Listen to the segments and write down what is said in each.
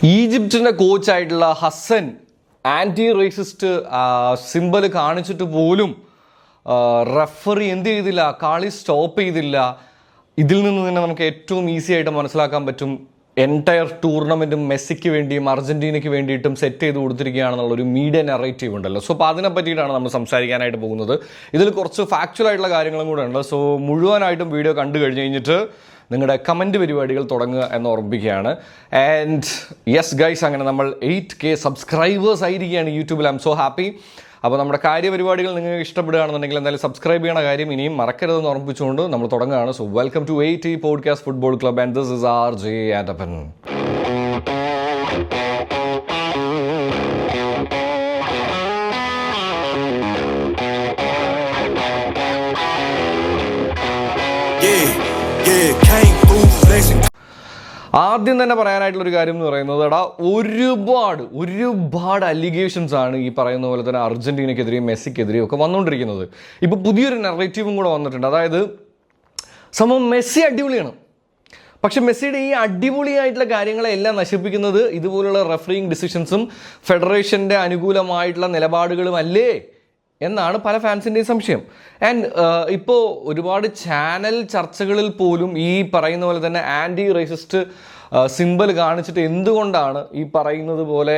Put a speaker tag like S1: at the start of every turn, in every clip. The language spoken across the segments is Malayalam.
S1: ഈജിപ്തിൻ്റെ കോച്ചായിട്ടുള്ള ഹസൻ ആൻറ്റി റേസിസ്റ്റ് സിമ്പൽ കാണിച്ചിട്ട് പോലും റെഫറി എന്ത് ചെയ്തില്ല, കളി സ്റ്റോപ്പ് ചെയ്തില്ല. ഇതിൽ നിന്ന് തന്നെ നമുക്ക് ഏറ്റവും ഈസി ആയിട്ട് മനസ്സിലാക്കാൻ പറ്റും എൻറ്റയർ ടൂർണമെൻറ്റും മെസ്സിക്ക് വേണ്ടിയും അർജൻറ്റീനയ്ക്ക് വേണ്ടിയിട്ടും സെറ്റ് ചെയ്ത് കൊടുത്തിരിക്കുകയാണെന്നുള്ളൊരു മീഡിയ നെറേറ്റീവ് ഉണ്ടല്ലോ. സോ അപ്പോൾ അതിനെ പറ്റിയിട്ടാണ് നമ്മൾ സംസാരിക്കാനായിട്ട് പോകുന്നത്. ഇതിൽ കുറച്ച് ഫാക്ച്വൽ ആയിട്ടുള്ള കാര്യങ്ങളും കൂടെ ഉണ്ട്. സോ മുഴുവനായിട്ടും വീഡിയോ കണ്ടു കഴിഞ്ഞ് കഴിഞ്ഞിട്ട് നിങ്ങളുടെ കമൻറ്റ് പരിപാടികൾ തുടങ്ങുക എന്ന് ഓർമ്മിപ്പിക്കുകയാണ്. ആൻഡ് യെസ് ഗൈസ്, അങ്ങനെ നമ്മൾ 8K സബ്സ്ക്രൈബേഴ്സ് ആയിരിക്കുകയാണ് യൂട്യൂബിൽ. I M so happy. അപ്പോൾ നമ്മുടെ കാര്യപരിപാടികൾ നിങ്ങൾക്ക് ഇഷ്ടപ്പെടുകയാണെന്നുണ്ടെങ്കിൽ എന്തായാലും സബ്സ്ക്രൈബ് ചെയ്യണ കാര്യം ഇനിയും മറക്കരുതെന്ന് ഓർമ്മിപ്പിച്ചുകൊണ്ട് നമ്മൾ തുടങ്ങുകയാണ്. So welcome to 8 podcast football club and this is RJ Attappan. ആദ്യം തന്നെ പറയാനായിട്ടുള്ളൊരു കാര്യം എന്ന് പറയുന്നത്, ഒരുപാട് അലിഗേഷൻസ് ആണ് ഈ പറയുന്ന പോലെ തന്നെ അർജന്റീനയ്ക്കെതിരെയും മെസ്സിക്കെതിരെയും ഒക്കെ വന്നുകൊണ്ടിരിക്കുന്നത്. ഇപ്പോൾ പുതിയൊരു നെറേറ്റീവും കൂടെ വന്നിട്ടുണ്ട്. അതായത് സംഭവം മെസ്സി അടിപൊളിയാണ്, പക്ഷെ മെസ്സിയുടെ ഈ അടിപൊളിയായിട്ടുള്ള കാര്യങ്ങളെല്ലാം നശിപ്പിക്കുന്നത് ഇതുപോലുള്ള റെഫറിങ് ഡിസിഷൻസും ഫെഡറേഷൻ്റെ അനുകൂലമായിട്ടുള്ള നിലപാടുകളും അല്ലേ എന്നാണ് പല ഫാൻസിൻ്റെയും സംശയം. ആൻഡ് ഇപ്പോൾ ഒരുപാട് ചാനൽ ചർച്ചകളിൽ പോലും ഈ പറയുന്ന പോലെ തന്നെ ആൻറ്റി റേസിസ്റ്റ് സിമ്പൽ കാണിച്ചിട്ട് എന്തുകൊണ്ടാണ് ഈ പറയുന്നത് പോലെ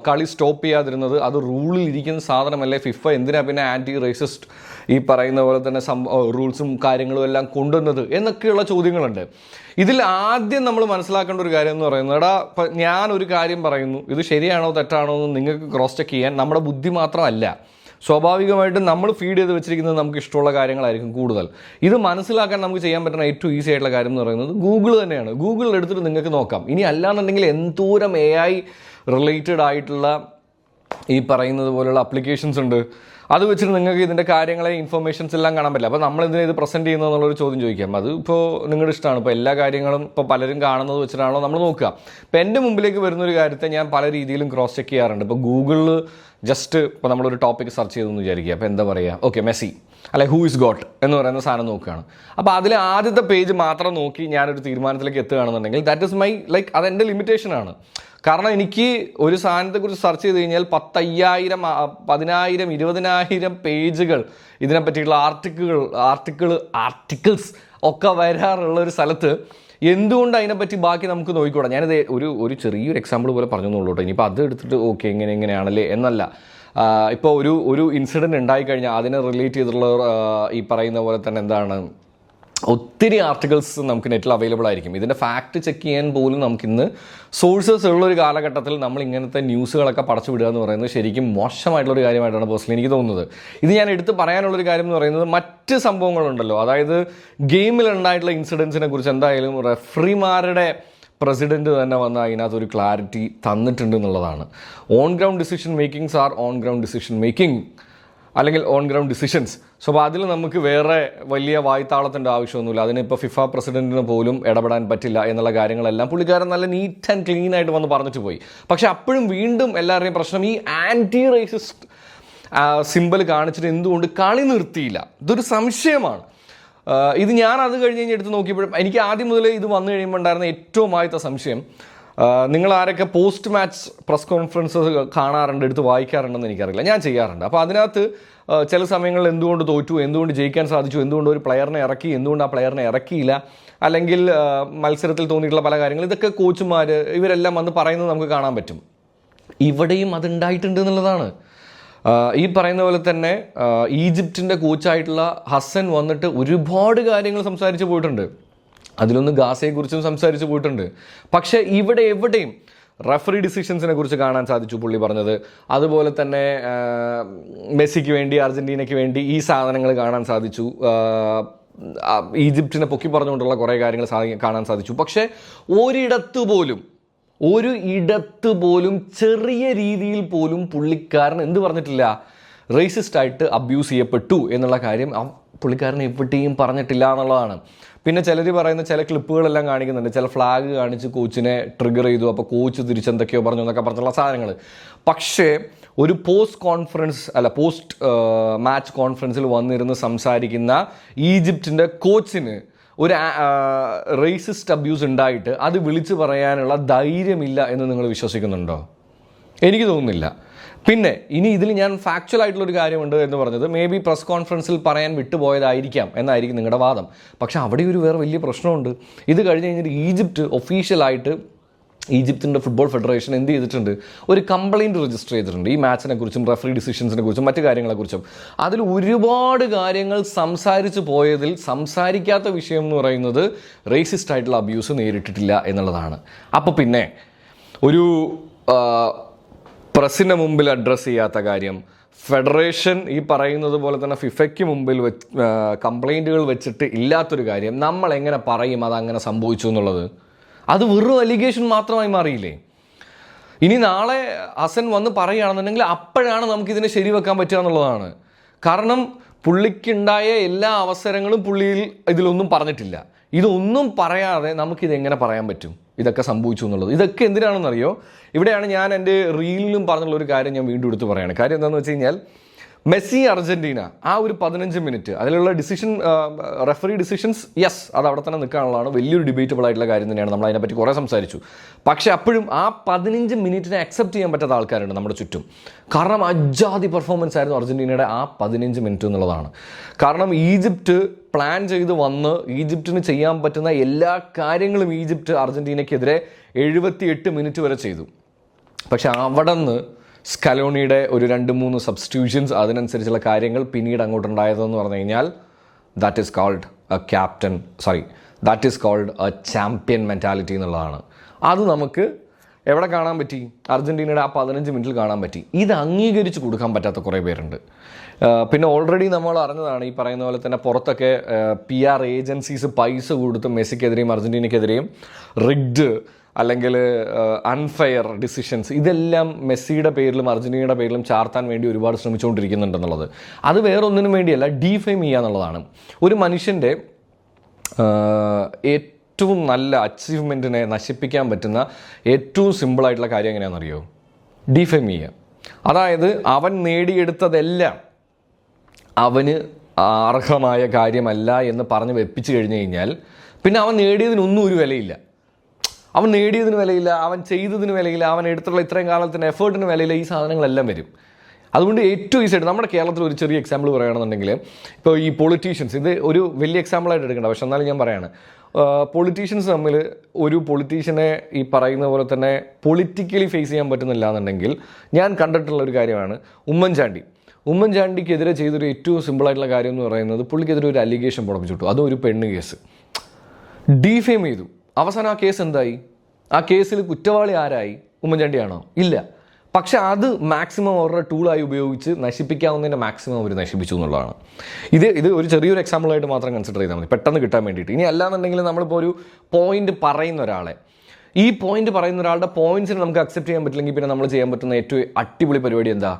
S1: കളി സ്റ്റോപ്പ് ചെയ്യാതിരുന്നത്, അത് റൂളിൽ ഇരിക്കുന്ന സാധനമല്ലേ, ഫിഫ എന്തിനാ പിന്നെ ആൻറ്റി റേസിസ്റ്റ് ഈ പറയുന്ന പോലെ തന്നെ റൂൾസും കാര്യങ്ങളും എല്ലാം കൊണ്ടുവന്നത് എന്നൊക്കെയുള്ള ചോദ്യങ്ങളുണ്ട്. ഇതിൽ ആദ്യം നമ്മൾ മനസ്സിലാക്കേണ്ട ഒരു കാര്യം എന്ന് പറയുന്നത്, ഞാനൊരു കാര്യം പറയുന്നു, ഇത് ശരിയാണോ തെറ്റാണോ എന്ന് നിങ്ങൾക്ക് ക്രോസ് ചെക്ക് ചെയ്യാൻ നമ്മുടെ ബുദ്ധി മാത്രമല്ല, സ്വാഭാവികമായിട്ടും നമ്മൾ ഫീഡ് ചെയ്ത് വെച്ചിരിക്കുന്നത് നമുക്ക് ഇഷ്ടമുള്ള കാര്യങ്ങളായിരിക്കും കൂടുതൽ. ഇത് മനസ്സിലാക്കാൻ നമുക്ക് ചെയ്യാൻ പറ്റുന്ന ഏറ്റവും ഈസി ആയിട്ടുള്ള കാര്യം എന്ന് പറയുന്നത് ഗൂഗിൾ തന്നെയാണ്. ഗൂഗിളിൽ എടുത്തിട്ട് നിങ്ങൾക്ക് നോക്കാം. ഇനി അല്ലാന്നുണ്ടെങ്കിൽ എന്തോരം AI റിലേറ്റഡ് ആയിട്ടുള്ള ഈ പറയുന്നത് പോലുള്ള അപ്ലിക്കേഷൻസ് ഉണ്ട്. അത് വെച്ചിട്ട് നിങ്ങൾക്ക് ഇതിൻ്റെ കാര്യങ്ങളെ ഇൻഫർമേഷൻസ് എല്ലാം കാണാൻ പറ്റില്ല. അപ്പോൾ നമ്മളെന്തിനാ ഇത് പ്രസൻറ്റ് ചെയ്യുന്നത് എന്നുള്ളൊരു ചോദ്യം ചോദിക്കാം. അത് ഇപ്പോൾ നിങ്ങളുടെ ഇഷ്ടമാണ്. ഇപ്പോൾ എല്ലാ കാര്യങ്ങളും ഇപ്പോൾ പലരും കാണുന്നത് വെച്ചിട്ടാണല്ലോ നമ്മൾ നോക്കുക. ഇപ്പോൾ എൻ്റെ മുമ്പിലേക്ക് വരുന്നൊരു കാര്യത്തെ ഞാൻ പല രീതിയിലും ക്രോസ് ചെക്ക് ചെയ്യാറുണ്ട്. ഇപ്പോൾ ഗൂഗിളിൽ ജസ്റ്റ് ഇപ്പോൾ നമ്മളൊരു ടോപ്പിക് സെർച്ച് ചെയ്തെന്ന് വിചാരിക്കുക. അപ്പോൾ എന്താ പറയുക, ഓക്കെ മെസ്സി അല്ലെ ഹൂ ഇസ് ഗോട്ട് എന്ന് പറയുന്ന സാധനം നോക്കുകയാണ്. അപ്പോൾ അതിലെ ആദ്യത്തെ പേജ് മാത്രം നോക്കി ഞാനൊരു തീരുമാനത്തിലേക്ക് എത്തുകയാണെന്നുണ്ടെങ്കിൽ ദാറ്റ് ഇസ് മൈ അതെൻ്റെ ലിമിറ്റേഷനാണ്. കാരണം എനിക്ക് ഒരു സാധനത്തെക്കുറിച്ച് സെർച്ച് ചെയ്ത് കഴിഞ്ഞാൽ 10,000, 10,000, 20,000 പേജുകൾ ഇതിനെപ്പറ്റിയുള്ള ആർട്ടിക്കിൾസ് ഒക്കെ വരാറുള്ള ഒരു സ്ഥലത്ത് എന്തുകൊണ്ട് അതിനെപ്പറ്റി ബാക്കി നമുക്ക് നോക്കിക്കൂടാ. ഞാനിത് ഒരു ചെറിയൊരു എക്സാമ്പിൾ പോലെ പറഞ്ഞെന്നുള്ളൂ കേട്ടോ. ഇനിയിപ്പോൾ അത് എടുത്തിട്ട് ഓക്കെ എങ്ങനെയാണല്ലേ എന്നല്ല. ഇപ്പോൾ ഒരു ഇൻസിഡൻറ്റ് ഉണ്ടായിക്കഴിഞ്ഞാൽ അതിനെ റിലേറ്റ് ചെയ്തിട്ടുള്ള ഈ പറയുന്ന പോലെ തന്നെ എന്താണ്, ഒത്തിരി ആർട്ടിക്കിൾസ് നമുക്ക് നെറ്റിൽ അവൈലബിൾ ആയിരിക്കും. ഇതിൻ്റെ ഫാക്ട് ചെക്ക് ചെയ്യാൻ പോലും നമുക്കിന്ന് സോഴ്സസ് ഉള്ളൊരു കാലഘട്ടത്തിൽ നമ്മൾ ഇങ്ങനത്തെ ന്യൂസുകളൊക്കെ പടച്ചു വിടുക എന്ന് പറയുന്നത് ശരിക്കും മോശമായിട്ടുള്ളൊരു കാര്യമായിട്ടാണ് പേഴ്സണലി എനിക്ക് തോന്നുന്നത്. ഇത് ഞാൻ എടുത്ത് പറയാനുള്ളൊരു കാര്യം എന്ന് പറയുന്നത്, മറ്റ് സംഭവങ്ങളുണ്ടല്ലോ, അതായത് ഗെയിമിലുണ്ടായിട്ടുള്ള ഇൻസിഡൻസിനെ കുറിച്ച് എന്തായാലും റെഫറിമാരുടെ പ്രസിഡന്റ് തന്നെ വന്ന് അതിനകത്തൊരു ക്ലാരിറ്റി തന്നിട്ടുണ്ട് എന്നുള്ളതാണ്. On ground decision makings are on ground decision making, അല്ലെങ്കിൽ ഓൺ ഗ്രൗണ്ട് ഡിസിഷൻസ്. സോ അപ്പോൾ അതിൽ നമുക്ക് വേറെ വലിയ വായ്ത്താളത്തിൻ്റെ ആവശ്യമൊന്നുമില്ല. അതിനിപ്പോൾ ഫിഫ പ്രസിഡന്റിന് പോലും ഇടപെടാൻ പറ്റില്ല എന്നുള്ള കാര്യങ്ങളെല്ലാം പുള്ളിക്കാരൻ നല്ല നീറ്റ് ആൻഡ് ക്ലീൻ ആയിട്ട് വന്ന് പറഞ്ഞിട്ട് പോയി. പക്ഷെ അപ്പോഴും വീണ്ടും എല്ലാവരുടെയും പ്രശ്നം ഈ ആൻറ്റി റേസിസ്റ്റ് സിമ്പൽ കാണിച്ചിട്ട് എന്തുകൊണ്ട് കളി നിർത്തിയില്ല, ഇതൊരു സംശയമാണ്. ഇത് ഞാൻ അത് കഴിഞ്ഞ് എടുത്ത് നോക്കിയപ്പോഴും എനിക്ക് ആദ്യം മുതലേ ഇത് വന്നു കഴിയുമ്പോൾ ഉണ്ടായിരുന്ന ഏറ്റവും ആദ്യത്തെ സംശയം, നിങ്ങൾ ആരൊക്കെ പോസ്റ്റ് മാച്ച് പ്രസ് കോൺഫറൻസസ് കാണാറുണ്ട്, എടുത്ത് വായിക്കാറുണ്ടെന്ന് എനിക്കറിയില്ല. ഞാൻ ചെയ്യാറുണ്ട്. അപ്പോൾ അതിനകത്ത് ചില സമയങ്ങളിൽ എന്തുകൊണ്ട് തോറ്റു, എന്തുകൊണ്ട് ജയിക്കാൻ സാധിച്ചു, എന്തുകൊണ്ട് ഒരു പ്ലെയറിനെ ഇറക്കി, എന്തുകൊണ്ട് ആ പ്ലെയറിനെ ഇറക്കിയില്ല, അല്ലെങ്കിൽ മത്സരത്തിൽ തോന്നിയിട്ടുള്ള പല കാര്യങ്ങൾ, ഇതൊക്കെ കോച്ചുമാർ ഇവരെല്ലാം വന്ന് പറയുന്നത് നമുക്ക് കാണാൻ പറ്റും. ഇവിടെയും അതുണ്ടായിട്ടുണ്ട് എന്നുള്ളതാണ്. ഈ പറയുന്ന പോലെ തന്നെ ഈജിപ്തിൻ്റെ കോച്ചായിട്ടുള്ള ഹസൻ വന്നിട്ട് ഒരുപാട് കാര്യങ്ങൾ സംസാരിച്ച് പോയിട്ടുണ്ട്. അതിലൊന്ന് ഗാസയെക്കുറിച്ചും സംസാരിച്ച് പോയിട്ടുണ്ട്. പക്ഷേ ഇവിടെ എവിടെയും റെഫറി ഡിസിഷൻസിനെ കുറിച്ച് കാണാൻ സാധിച്ചു പുള്ളി പറഞ്ഞത്. അതുപോലെ തന്നെ മെസ്സിക്ക് വേണ്ടി അർജൻറ്റീനയ്ക്ക് വേണ്ടി ഈ സാധനങ്ങൾ കാണാൻ സാധിച്ചു. ഈജിപ്തിനെ പൊക്കി പറഞ്ഞുകൊണ്ടുള്ള കുറേ കാര്യങ്ങൾ കാണാൻ സാധിച്ചു. പക്ഷേ ഒരിടത്ത് പോലും ചെറിയ രീതിയിൽ പോലും പുള്ളിക്കാരൻ എന്ത് പറഞ്ഞിട്ടില്ല, റേസിസ്റ്റായിട്ട് അബ്യൂസ് ചെയ്യപ്പെട്ടു എന്നുള്ള കാര്യം പുള്ളിക്കാരൻ എവിടെയും പറഞ്ഞിട്ടില്ല എന്നുള്ളതാണ്. പിന്നെ ചിലർ പറയുന്ന ചില ക്ലിപ്പുകളെല്ലാം കാണിക്കുന്നുണ്ട്, ചില ഫ്ലാഗ് കാണിച്ച് കോച്ചിനെ ട്രിഗർ ചെയ്തു, അപ്പോൾ കോച്ച് തിരിച്ചെന്തൊക്കെയോ പറഞ്ഞു എന്നൊക്കെ പറഞ്ഞുള്ള സാധനങ്ങൾ. പക്ഷേ ഒരു പോസ്റ്റ് മാച്ച് കോൺഫറൻസിൽ വന്നിരുന്ന് സംസാരിക്കുന്ന ഈജിപ്തിൻ്റെ കോച്ചിന് ഒരു റേസിസ്റ്റ് അബ്യൂസ് ഉണ്ടായിട്ട് അത് വിളിച്ചു പറയാനുള്ള ധൈര്യമില്ല എന്ന് നിങ്ങൾ വിശ്വസിക്കുന്നുണ്ടോ? എനിക്ക് തോന്നുന്നില്ല. പിന്നെ ഇനി ഇതിൽ ഞാൻ ഫാക്ച്വൽ ആയിട്ടുള്ളൊരു കാര്യമുണ്ട് എന്ന് പറഞ്ഞത് മേ ബി പ്രസ് കോൺഫറൻസിൽ പറയാൻ വിട്ടുപോയതായിരിക്കാം എന്നായിരിക്കും നിങ്ങളുടെ വാദം. പക്ഷെ അവിടെ ഒരു വേറെ വലിയ പ്രശ്നമുണ്ട്. ഇത് കഴിഞ്ഞ് കഴിഞ്ഞിട്ട് ഈജിപ്റ്റ് ഒഫീഷ്യലായിട്ട് ഈജിപ്തിൻ്റെ ഫുട്ബോൾ ഫെഡറേഷൻ എന്ത് ചെയ്തിട്ടുണ്ട്? ഒരു കംപ്ലയിൻറ്റ് രജിസ്റ്റർ ചെയ്തിട്ടുണ്ട് ഈ മാച്ചിനെ കുറിച്ചും റഫറി ഡിസിഷൻസിനെ കുറിച്ചും മറ്റു കാര്യങ്ങളെക്കുറിച്ചും. അതിൽ ഒരുപാട് കാര്യങ്ങൾ സംസാരിച്ച് പോയതിൽ സംസാരിക്കാത്ത വിഷയം എന്ന് പറയുന്നത് റേസിസ്റ്റ് ആയിട്ടുള്ള അബ്യൂസ് നേരിട്ടിട്ടില്ല എന്നുള്ളതാണ്. അപ്പോൾ പിന്നെ ഒരു പ്രസിന് മുമ്പിൽ അഡ്രസ്സ് ചെയ്യാത്ത കാര്യം, ഫെഡറേഷൻ ഈ പറയുന്നത് പോലെ തന്നെ ഫിഫയ്ക്ക് മുമ്പിൽ കംപ്ലയിൻറ്റുകൾ വെച്ചിട്ട് ഇല്ലാത്തൊരു കാര്യം നമ്മൾ എങ്ങനെ പറയും അതങ്ങനെ സംഭവിച്ചു എന്നുള്ളത്? അത് വെറും അലിഗേഷൻ മാത്രമായി മാറിയില്ലേ? ഇനി നാളെ ഹസൻ വന്ന് പറയുകയാണെന്നുണ്ടെങ്കിൽ അപ്പോഴാണ് നമുക്കിതിനെ ശരിവെക്കാൻ പറ്റുക എന്നുള്ളതാണ്. കാരണം പുള്ളിക്കുണ്ടായ എല്ലാ അവസരങ്ങളും പുള്ളിയിൽ ഇതിലൊന്നും പറഞ്ഞിട്ടില്ല. ഇതൊന്നും പറയാതെ നമുക്കിതെങ്ങനെ പറയാൻ പറ്റും ഇതൊക്കെ സംഭവിച്ചു എന്നുള്ളത്? ഇതൊക്കെ എന്തിനാണെന്നറിയോ? ഇവിടെയാണ് ഞാൻ എൻ്റെ റീലിലും പറഞ്ഞുള്ളൊരു കാര്യം ഞാൻ വീണ്ടും എടുത്ത് പറയുകയാണ്. കാര്യം എന്താണെന്ന് വെച്ച് കഴിഞ്ഞാൽ മെസ്സി അർജൻറ്റീന ആ ഒരു 15 മിനിറ്റ് അതിലുള്ള ഡിസിഷൻ, റെഫറി ഡിസിഷൻസ്, യെസ് അത് അവിടെ തന്നെ നിൽക്കാനുള്ളതാണ്. വലിയൊരു ഡിബേറ്റബിൾ ആയിട്ടുള്ള കാര്യം തന്നെയാണ്. നമ്മൾ അതിനെപ്പറ്റി കുറേ സംസാരിച്ചു. പക്ഷേ അപ്പോഴും ആ 15 മിനിറ്റിനെ അക്സെപ്റ്റ് ചെയ്യാൻ പറ്റാത്ത ആൾക്കാരുണ്ട് നമ്മുടെ ചുറ്റും. കാരണം അജാതി പെർഫോമൻസ് ആയിരുന്നു അർജൻറ്റീനയുടെ ആ 15 മിനിറ്റ് എന്നുള്ളതാണ്. കാരണം ഈജിപ്റ്റ് പ്ലാൻ ചെയ്ത് വന്ന് ഈജിപ്റ്റിന് ചെയ്യാൻ പറ്റുന്ന എല്ലാ കാര്യങ്ങളും ഈജിപ്റ്റ് അർജൻറ്റീനയ്ക്കെതിരെ 78 മിനിറ്റ് വരെ ചെയ്തു. പക്ഷെ അവിടെ നിന്ന് സ്കലോണിയുടെ ഒരു 2-3 സബ്സ്റ്റിറ്റ്യൂഷൻസ്, അതിനനുസരിച്ചുള്ള കാര്യങ്ങൾ പിന്നീട് അങ്ങോട്ടുണ്ടായതെന്ന് പറഞ്ഞു കഴിഞ്ഞാൽ that is called a champion mentality എന്നുള്ളതാണ്. അത് നമുക്ക് എവിടെ കാണാൻ പറ്റി? അർജൻറ്റീനയുടെ ആ 15 മിനിറ്റിൽ കാണാൻ പറ്റി. ഇത് അംഗീകരിച്ച് കൊടുക്കാൻ പറ്റാത്ത കുറേ പേരുണ്ട്. പിന്നെ ഓൾറെഡി നമ്മൾ അറിഞ്ഞതാണ്, ഈ പറയുന്ന പോലെ തന്നെ പുറത്തൊക്കെ PR ഏജൻസീസ് പൈസ കൊടുത്ത് മെസ്സിക്കെതിരെയും അർജൻറ്റീനയ്ക്കെതിരെയും റിഗ്ഡ് അല്ലെങ്കിൽ അൺഫെയർ ഡിസിഷൻസ് ഇതെല്ലാം മെസ്സിയുടെ പേരിലും അർജൻറ്റീനയുടെ പേരിലും ചാർത്താൻ വേണ്ടി ഒരുപാട് ശ്രമിച്ചുകൊണ്ടിരിക്കുന്നുണ്ടെന്നുള്ളത്. അത് വേറൊന്നിനും വേണ്ടിയല്ല, ഡീഫെയിം ചെയ്യുക എന്നുള്ളതാണ്. ഒരു മനുഷ്യൻ്റെ ഏറ്റവും നല്ല അച്ചീവ്മെൻറ്റിനെ നശിപ്പിക്കാൻ പറ്റുന്ന ഏറ്റവും സിമ്പിളായിട്ടുള്ള കാര്യം എങ്ങനെയാണെന്നറിയോ? ഡീഫെയിം ചെയ്യുക. അതായത് അവൻ നേടിയെടുത്തതെല്ലാം അവന് അർഹമായ കാര്യമല്ല എന്ന് പറഞ്ഞ് വെപ്പിച്ച് കഴിഞ്ഞ് കഴിഞ്ഞാൽ പിന്നെ അവൻ നേടിയതിനൊന്നും ഒരു വിലയില്ല. അവൻ നേടിയതിന് വിലയില്ല, അവൻ ചെയ്തതിന് വിലയില്ല, അവൻ എടുത്തുള്ള ഇത്രയും കാലത്തിൻ്റെ എഫേർട്ടിന് വിലയില്ല. ഈ സാധനങ്ങളെല്ലാം വരും. അതുകൊണ്ട് ഏറ്റവും ഈസിയായിട്ട് നമ്മുടെ കേരളത്തിൽ ഒരു ചെറിയ എക്സാമ്പിൾ പറയുകയാണെന്നുണ്ടെങ്കിൽ, ഇപ്പോൾ ഈ പൊളിറ്റീഷ്യൻസ്, ഇത് ഒരു വലിയ എക്സാമ്പിളായിട്ട് എടുക്കേണ്ട, പക്ഷെ എന്നാലും ഞാൻ പറയാണ്, പൊളിറ്റീഷ്യൻസ് തമ്മിൽ ഒരു പൊളിറ്റീഷ്യനെ ഈ പറയുന്ന പോലെ തന്നെ പൊളിറ്റിക്കലി ഫേസ് ചെയ്യാൻ പറ്റുന്നില്ല എന്നുണ്ടെങ്കിൽ ഞാൻ കണ്ടിട്ടുള്ള ഒരു കാര്യമാണ് ഉമ്മൻചാണ്ടിക്കെതിരെ ചെയ്തൊരു ഏറ്റവും സിമ്പിളായിട്ടുള്ള കാര്യം എന്ന് പറയുന്നത്, പുള്ളിക്കെതിരെ ഒരു അലിഗേഷൻ പുറപ്പിച്ചു വിട്ടു. അതും ഒരു പെണ്ണ് കേസ് ഡീഫെയിം ചെയ്തു. അവസാനം ആ കേസ് എന്തായി? ആ കേസിൽ കുറ്റവാളി ആരായി? ഉമ്മൻചാണ്ടിയാണോ? ഇല്ല. പക്ഷെ അത് മാക്സിമം അവരുടെ ടൂളായി ഉപയോഗിച്ച് നശിപ്പിക്കാവുന്നതിൻ്റെ മാക്സിമം അവർ നശിപ്പിച്ചു എന്നുള്ളതാണ്. ഇത് ഒരു ചെറിയൊരു എക്സാമ്പിളായിട്ട് മാത്രം കൺസിഡർ ചെയ്താൽ മതി, പെട്ടെന്ന് കിട്ടാൻ വേണ്ടിയിട്ട്. ഇനി അല്ലാന്നുണ്ടെങ്കിൽ നമ്മളിപ്പോൾ ഒരു പോയിന്റ് പറയുന്ന ഒരാളെ, ഈ പോയിന്റ് പറയുന്ന ഒരാളുടെ പോയിന്റ്സിന് നമുക്ക് അക്സെപ്റ്റ് ചെയ്യാൻ പറ്റില്ലെങ്കിൽ പിന്നെ നമ്മൾ ചെയ്യാൻ പറ്റുന്ന ഏറ്റവും അടിപൊളി പരിപാടി എന്താ?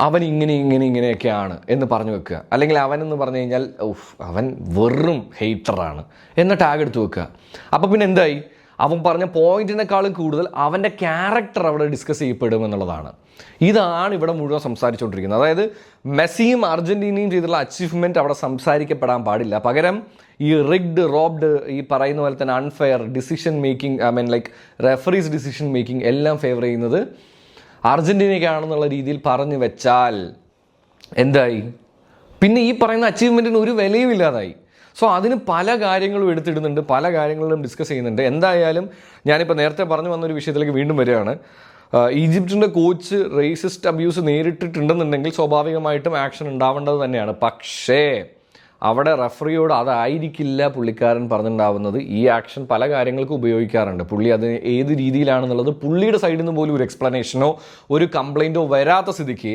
S1: അവൻ ഇങ്ങനെയൊക്കെയാണ് എന്ന് പറഞ്ഞു വെക്കുക. അല്ലെങ്കിൽ അവനെന്ന് പറഞ്ഞു കഴിഞ്ഞാൽ അവൻ വെറും ഹെയ്റ്ററാണ് എന്ന ടാഗ് എടുത്ത് വെക്കുക. അപ്പോൾ പിന്നെ എന്തായി? അവൻ പറഞ്ഞ പോയിന്റിനേക്കാളും കൂടുതൽ അവൻ്റെ ക്യാരക്ടർ അവിടെ ഡിസ്കസ് ചെയ്യപ്പെടും എന്നുള്ളതാണ്. ഇതാണ് ഇവിടെ മുഴുവൻ സംസാരിച്ചുകൊണ്ടിരിക്കുന്നത്. അതായത് മെസ്സിയും അർജൻറ്റീനയും ചെയ്തിട്ടുള്ള അച്ചീവ്മെൻറ്റ് അവിടെ സംസാരിക്കപ്പെടാൻ പാടില്ല. പകരം ഈ റിഗ്ഡ്, റോബ്ഡ്, ഈ പറയുന്ന പോലെ തന്നെ unfair decision making, like referees decision making എല്ലാം ഫേവർ ചെയ്യുന്നത് അർജൻറ്റീനയ്ക്കാണെന്നുള്ള രീതിയിൽ പറഞ്ഞു വെച്ചാൽ എന്തായി? പിന്നെ ഈ പറയുന്ന അച്ചീവ്മെൻറ്റിന് ഒരു വിലയും ഇല്ലാതായി. സോ അതിന് പല കാര്യങ്ങളും എടുത്തിടുന്നുണ്ട്, പല കാര്യങ്ങളിലും ഡിസ്കസ് ചെയ്യുന്നുണ്ട്. എന്തായാലും ഞാനിപ്പോൾ നേരത്തെ പറഞ്ഞു വന്നൊരു വിഷയത്തിലേക്ക് വീണ്ടും വരികയാണ്. ഈജിപ്തിൻ്റെ കോച്ച് റേസിസ്റ്റ് അബ്യൂസ് നേരിട്ടിട്ടുണ്ടെന്നുണ്ടെങ്കിൽ സ്വാഭാവികമായിട്ടും ആക്ഷൻ ഉണ്ടാവേണ്ടത് തന്നെയാണ്. പക്ഷേ അവിടെ റഫറിയോട് അതായിരിക്കില്ല പുള്ളിക്കാരൻ പറഞ്ഞിട്ടുണ്ടാവുന്നത്. ഈ ആക്ഷൻ പല കാര്യങ്ങൾക്കും ഉപയോഗിക്കാറുണ്ട്. പുള്ളി അത് ഏത് രീതിയിലാണെന്നുള്ളത് പുള്ളിയുടെ സൈഡിൽ നിന്ന് പോലും ഒരു എക്സ്പ്ലനേഷനോ ഒരു കംപ്ലയിൻറ്റോ വരാത്ത സ്ഥിതിക്ക്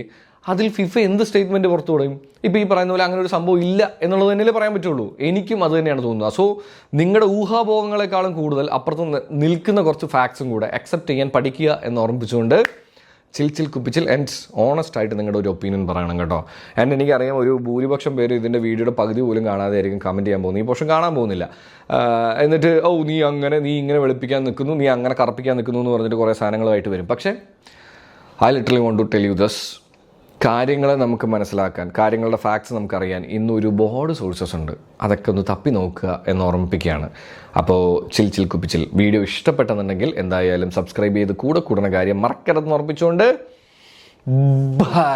S1: അതിൽ ഫിഫ എന്ത് സ്റ്റേറ്റ്മെൻറ്റ് പുറത്തു വിടും? ഇപ്പോൾ ഈ പറയുന്ന പോലെ അങ്ങനെ ഒരു സംഭവം ഇല്ല എന്നുള്ളത് തന്നെയല്ലേ പറയാൻ പറ്റുള്ളൂ. എനിക്കും അത് തന്നെയാണ് തോന്നുന്നത്. സോ നിങ്ങളുടെ ഊഹാഭോഗങ്ങളെക്കാളും കൂടുതൽ അപ്പുറത്ത് നിൽക്കുന്ന കുറച്ച് ഫാക്ട്സും കൂടെ അക്സെപ്റ്റ് ചെയ്യാൻ പഠിക്കുക എന്ന് ഓർമ്മിപ്പിച്ചുകൊണ്ട് ചിൽ കുപ്പിച്ചിൽ ആൻഡ് ഓണസ്റ്റ് ആയിട്ട് നിങ്ങളുടെ ഒരു ഒപ്പീനിയൻ പറയണം കേട്ടോ. ആൻഡ് എനിക്കറിയാം ഒരു ഭൂരിപക്ഷം പേര് ഇതിൻ്റെ വീഡിയോയുടെ പകുതി പോലും കാണാതെ ആയിരിക്കും കമൻറ്റ് ചെയ്യാൻ പോകുന്നത്. ഈ പോർഷൻ കാണാൻ പോകുന്നില്ല. എന്നിട്ട് നീ ഇങ്ങനെ വെളുപ്പിക്കാൻ നിൽക്കുന്നു, നീ അങ്ങനെ കറപ്പിക്കാൻ നിൽക്കുന്നു എന്ന് പറഞ്ഞിട്ട് കുറേ സാധനങ്ങളായിട്ട് വരും. പക്ഷേ I literally want to tell you this, കാര്യങ്ങളെ നമുക്ക് മനസ്സിലാക്കാൻ, കാര്യങ്ങളുടെ ഫാക്ട്സ് നമുക്കറിയാൻ ഇന്ന് ഒരുപാട് സോഴ്സസ് ഉണ്ട്. അതൊക്കെ ഒന്ന് തപ്പി നോക്കുക എന്ന് ഓർമ്മിപ്പിക്കുകയാണ്. അപ്പോൾ ചിൽ കുപ്പിച്ചിൽ വീഡിയോ ഇഷ്ടപ്പെട്ടെന്നുണ്ടെങ്കിൽ എന്തായാലും സബ്സ്ക്രൈബ് ചെയ്ത് കൂടെ കൂടുന്ന കാര്യം മറക്കരുതെന്ന് ഓർമ്മിച്ചുകൊണ്ട് ബൈ.